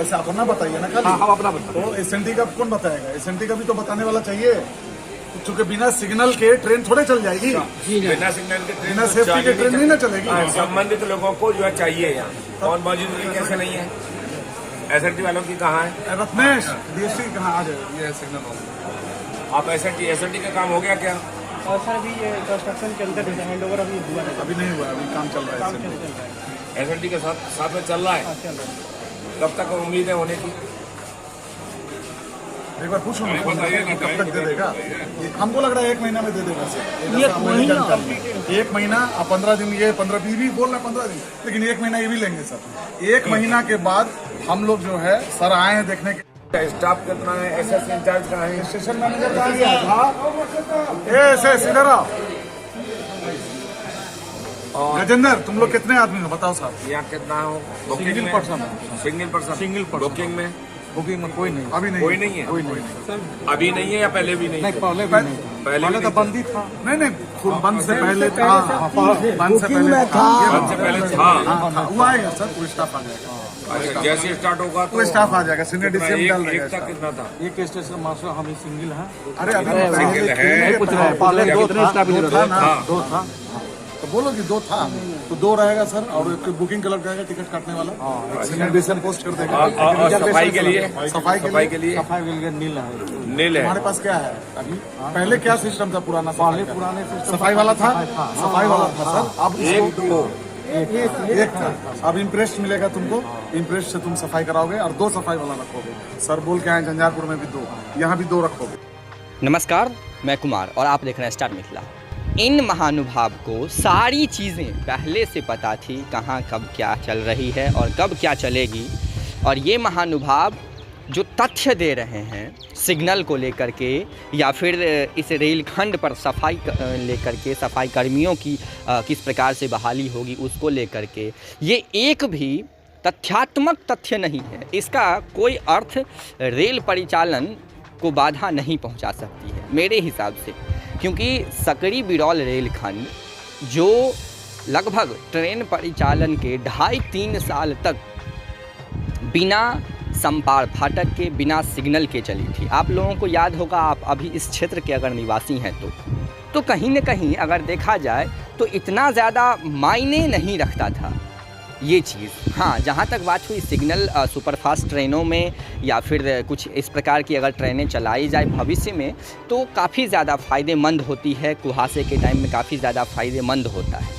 ऐसे आप अपना बताइए ना खाली। हम अपना बताते तो एसएनटी का कौन बताएगा? एसएनटी का भी तो बताने वाला चाहिए, क्योंकि बिना सिग्नल के ट्रेन थोड़े चल जाएगी। बिना सिग्नल के ट्रेन बिना सेफ्टी के ट्रेन नहीं ना चलेगी। संबंधित लोगों को जो है चाहिए यहाँ, और मौजूदगी कैसे नहीं है? एसएनटी वालों की कहाँ है? रत्नेश डीएससी कहाँ आ जाएगा? ये सिग्नल वाला आप एसएनटी का काम हो गया क्या? और सर अभी कंस्ट्रक्शन के अंदर हैंड ओवर अभी हुआ है, अभी नहीं हुआ, अभी काम चल रहा काम है। चल रहा है, एसएनटी के साथ में चल रहा है। चल रहा है। कब तक उम्मीद है होने की? एक बार पूछो ना कब तक दे देगा? हमको लग रहा है 1 महीना में दे देगा सर। ये महीना कंप्लीट 1 महीना, 15 दिन, ये 15 भी बोल रहे हैं 15 दिन, लेकिन 1 महीना ये भी लेंगे सर। 1 महीना के बाद हम लोग जो है सर आए हैं देखने के। स्टाफ कितना है? एसएस इंचार्ज कहाँ है? स्टेशन मैनेजर कहाँ गया? एस इधर आओ। और गजेंद्र, तुम लोग कितने आदमी हो बताओ साहब? यहाँ कितना हो? Single person single person booking में बुकिंग में कोई नहीं, अभी नहीं, कोई नहीं है? कोई नहीं। अभी नहीं है या पहले भी नहीं? पहले पहले तो बंद ही था। नहीं, बंद से पहले था। बंद से पहले था। बंद से पहले था। वो आएगा सर, कोई स्टाफ आ जाएगा। अच्छा, जैसे स्टार्ट होगा तो कोई स्टाफ आ जाएगा, सीनियर कितना? डीसीएम डाल एक देगा। तक कितना था? एक स्टेशन मास्टर हम सिंगल हैं। अरे अभी सिंगल है, कुछ रहा है, पहले दो था ना, हाँ। दो था। तो बोलो कि 2 था, तो 2 रहेगा सर, और एक बुकिंग कलर रहेगा टिकट काटने वाला। सीनियर डीसीएम पोस्ट कर देगा। और सफाई के लिए? सफाई के लिए सफाई के लिए नील है। नील है। हमारे पास क्या है अभी? पहले क्या सिस्टम था पुराना? पहले पुराने सिस्टम सफाई वाला था, सफाई वाला था सर। अब एक दो एक था, अब इम्प्रेस मिलेगा तुमको। इम्प्रेस से तुम सफाई कराओगे और 2 सफाई वाला रखोगे। सर बोल के आए झंझारपुर में भी 2, यहाँ भी 2 रखोगे। नमस्कार, मैं कुमार और आप देख रहे हैं स्टार मिथिला। इन महानुभाव को सारी चीज़ें पहले से पता थी, कहाँ कब क्या चल रही है और कब क्या चलेगी। और ये महानुभाव जो तथ्य दे रहे हैं सिग्नल को लेकर के, या फिर इस रेलखंड पर सफाई लेकर के, सफाई कर्मियों की किस प्रकार से बहाली होगी उसको लेकर के, ये एक भी तथ्यात्मक तथ्य नहीं है। इसका कोई अर्थ रेल परिचालन को बाधा नहीं पहुंचा सकती है मेरे हिसाब से, क्योंकि सकरी बिरौल रेलखंड जो लगभग ट्रेन परिचालन के 2.5-3 साल तक बिना संपार फाटक के, बिना सिग्नल के चली थी। आप लोगों को याद होगा, आप अभी इस क्षेत्र के अगर निवासी हैं तो कहीं न कहीं अगर देखा जाए तो इतना ज़्यादा मायने नहीं रखता था ये चीज़। हाँ, जहाँ तक बात हुई सिग्नल सुपरफास्ट ट्रेनों में या फिर कुछ इस प्रकार की अगर ट्रेनें चलाई जाए भविष्य में तो काफ़ी ज़्यादा फ़ायदेमंद होती है, कुहासे के टाइम में काफ़ी ज़्यादा फ़ायदेमंद होता है।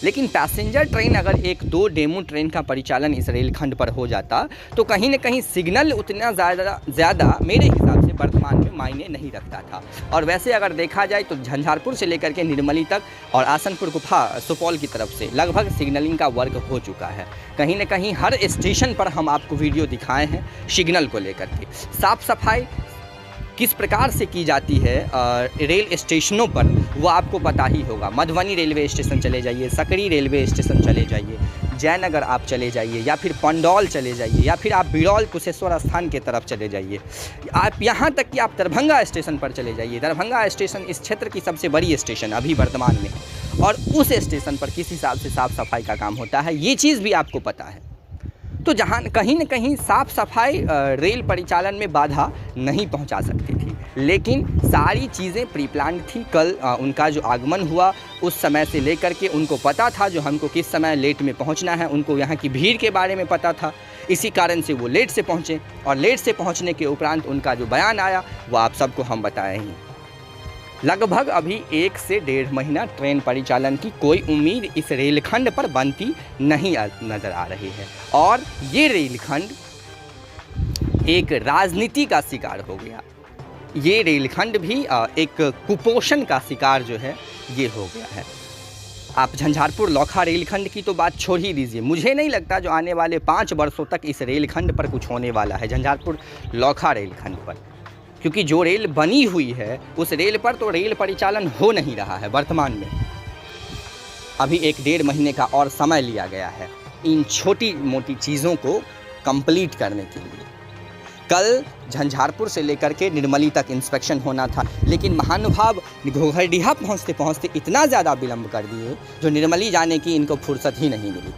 लेकिन पैसेंजर ट्रेन अगर 1-2 डेमू ट्रेन का परिचालन इस रेलखंड पर हो जाता तो कहीं न कहीं सिग्नल उतना ज़्यादा मेरे हिसाब से वर्तमान में मायने नहीं रखता था। और वैसे अगर देखा जाए तो झंझारपुर से लेकर के निर्मली तक और आसनपुर गुफा सुपौल की तरफ से लगभग सिग्नलिंग का वर्क हो चुका है। कहीं न कहीं हर स्टेशन पर हम आपको वीडियो दिखाए हैं सिग्नल को लेकर के। साफ़ सफाई किस प्रकार से की जाती है रेल स्टेशनों पर वो आपको पता ही होगा। मधुबनी रेलवे स्टेशन चले जाइए, सकरी रेलवे स्टेशन चले जाइए, जयनगर आप चले जाइए, या फिर पंडौल चले जाइए, या फिर आप बिरौल कुशेश्वर स्थान के तरफ चले जाइए, आप यहाँ तक कि आप दरभंगा स्टेशन पर चले जाइए। दरभंगा स्टेशन इस क्षेत्र की सबसे बड़ी स्टेशन अभी वर्तमान में, और उस स्टेशन पर किस हिसाब से साफ़ सफाई का काम होता है ये चीज़ भी आपको पता है। तो जहाँ कहीं न कहीं साफ़ सफाई रेल परिचालन में बाधा नहीं पहुँचा सकती थी, लेकिन सारी चीज़ें प्री प्लान थी। कल उनका जो आगमन हुआ उस समय से लेकर के उनको पता था जो हमको किस समय लेट में पहुँचना है, उनको यहाँ की भीड़ के बारे में पता था, इसी कारण से वो लेट से पहुँचे। और लेट से पहुँचने के उपरांत उनका जो बयान आया वो आप सबको हम बताए हैं। लगभग अभी 1 से 1.5 महीना ट्रेन परिचालन की कोई उम्मीद इस रेलखंड पर बनती नहीं नज़र आ रही है, और ये रेलखंड एक राजनीति का शिकार हो गया। ये रेलखंड भी एक कुपोषण का शिकार जो है ये हो गया है। आप झंझारपुर लौखा रेलखंड की तो बात छोड़ ही दीजिए, मुझे नहीं लगता जो आने वाले 5 वर्षों तक इस रेलखंड पर कुछ होने वाला है झंझारपुर लौखा रेलखंड पर, क्योंकि जो रेल बनी हुई है उस रेल पर तो रेल परिचालन हो नहीं रहा है वर्तमान में। अभी 1-1.5 महीने का और समय लिया गया है इन छोटी मोटी चीज़ों को कंप्लीट करने के लिए। कल झंझारपुर से लेकर के निर्मली तक इंस्पेक्शन होना था, लेकिन महानुभाव घोघरडीहा पहुँचते पहुँचते इतना ज़्यादा विलम्ब कर दिए जो निर्मली जाने की इनको फुर्सत ही नहीं मिली।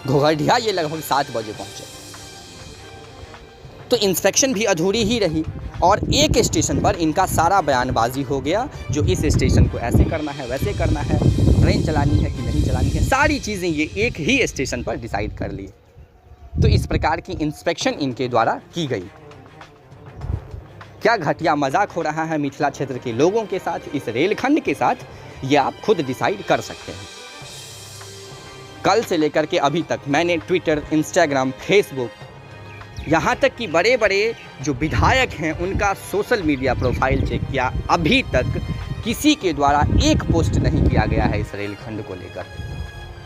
घोघरडीहा ये लगभग 7 बजे पहुँचे। तो इंस्पेक्शन भी अधूरी ही रही और एक स्टेशन पर इनका सारा बयानबाजी हो गया, जो इस स्टेशन को ऐसे करना है, वैसे करना है, ट्रेन चलानी है कि नहीं चलानी है, सारी चीज़ें ये एक ही स्टेशन पर डिसाइड कर लिए। तो इस प्रकार की इंस्पेक्शन इनके द्वारा की गई। क्या घटिया मजाक हो रहा है मिथिला क्षेत्र के लोगों के साथ, इस रेलखंड के साथ, ये आप खुद डिसाइड कर सकते हैं। कल से लेकर के अभी तक मैंने ट्विटर, इंस्टाग्राम, फेसबुक, यहाँ तक कि बड़े बड़े जो विधायक हैं उनका सोशल मीडिया प्रोफाइल चेक किया, अभी तक किसी के द्वारा एक पोस्ट नहीं किया गया है इस रेलखंड को लेकर।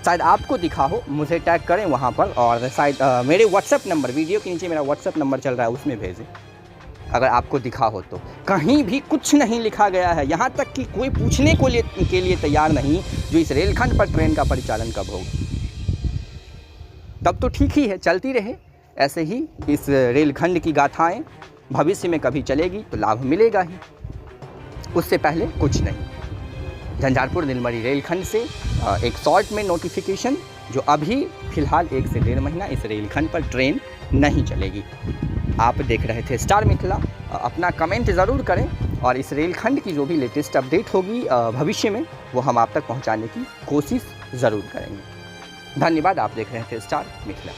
शायद आपको दिखा हो, मुझे टैग करें वहाँ पर, और शायद मेरे व्हाट्सएप नंबर, वीडियो के नीचे मेरा व्हाट्सएप नंबर चल रहा है, उसमें भेजें अगर आपको दिखा हो तो। कहीं भी कुछ नहीं लिखा गया है, यहाँ तक कि कोई पूछने के लिए तैयार नहीं जो इस रेलखंड पर ट्रेन का परिचालन कब होगा। तब तो ठीक ही है, चलती रहे ऐसे ही इस रेलखंड की गाथाएं, भविष्य में कभी चलेगी तो लाभ मिलेगा ही, उससे पहले कुछ नहीं। झंझारपुर नीलमरी रेलखंड से एक शॉर्ट में नोटिफिकेशन, जो अभी फ़िलहाल 1 से 1.5 महीना इस रेलखंड पर ट्रेन नहीं चलेगी। आप देख रहे थे स्टार मिथिला। अपना कमेंट ज़रूर करें और इस रेलखंड की जो भी लेटेस्ट अपडेट होगी भविष्य में, वो हम आप तक पहुंचाने की कोशिश ज़रूर करेंगे। धन्यवाद। आप देख रहे थे स्टार मिथिला।